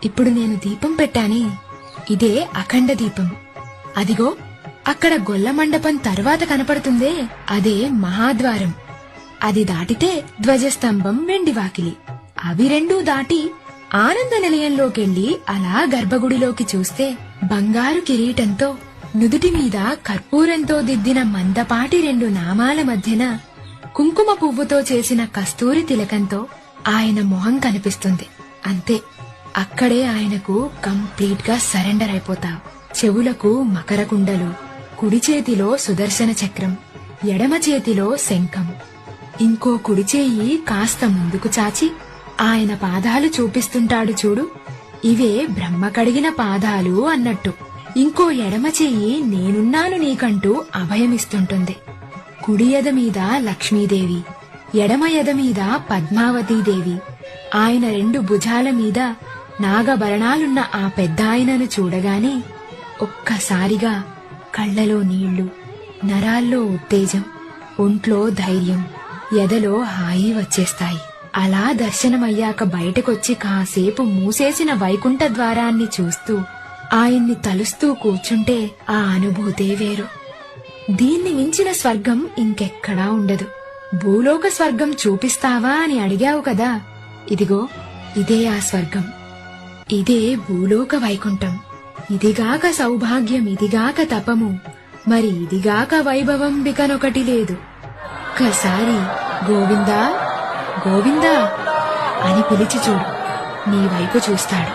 ఇప్పుడు నేను దీపం పెట్టానే, ఇదే అఖండ దీపం. అదిగో అక్కడ గొల్ల మండపం తర్వాత కనపడుతుందే, అదే మహాద్వారం. అది దాటితే ధ్వజస్తంభం, వెండి వాకిలి. అవి రెండూ దాటి ఆనంద నిలయంలోకెళ్లి అలా గర్భగుడిలోకి చూస్తే బంగారు కిరీటంతో, నుదుటి మీద కర్పూరంతో దిద్దిన మందపాటి రెండు నామాల మధ్యన కుంకుమ పువ్వుతో చేసిన కస్తూరి తిలకంతో ఆయన మొహం కనిపిస్తుంది. అంతే, అక్కడే ఆయనకు కంప్లీట్ గా సరెండర్ అయిపోతావు. చెవులకు మకర కుండలు, కుడి చేతిలో సుదర్శన చక్రం, ఎడమ చేతిలో శంఖం. ఇంకో కుడి చేయి కాస్త ముందుకు చాచి ఆయన పాదాలు చూపిస్తుంటాడు చూడు, ఇవే బ్రహ్మ కడిగిన పాదాలు అన్నట్టు. ఇంకో ఎడమ చెయ్యి నేనున్నాను నీకంటూ అభయమిస్తుంటుంది. కుడి ఎద మీద లక్ష్మీదేవి, ఎడమ ఎద మీద పద్మావతీదేవి. ఆయన రెండు భుజాల మీద నాగభరణాలున్న ఆ పెద్దాయనను చూడగానే ఒక్కసారిగా కళ్లలో నీళ్లు, నరాల్లో ఉత్తేజం, ఒంట్లో ధైర్యం, ఎదలో హాయి వచ్చేస్తాయి. అలా దర్శనమయ్యాక బయటకొచ్చి కాసేపు మూసేసిన వైకుంఠ ద్వారాన్ని చూస్తూ ఆయన్ని తలుస్తూ కూర్చుంటే ఆ అనుభూతే వేరు. దీన్ని మించిన స్వర్గం ఇంకెక్కడా ఉండదు. భూలోక స్వర్గం చూపిస్తావా అని అడిగావు కదా, ఇదిగో ఇదే ఆ స్వర్గం. ఇదే భూలోక వైకుంఠం. ఇదిగాక సౌభాగ్యం, ఇదిగాక తపము, మరి ఇదిగాక వైభవం బికనొకటి లేదు. ఒక్కసారి గోవిందా గోవిందా అని పిలిచి చూడు, నీ వైపు చూస్తాడు.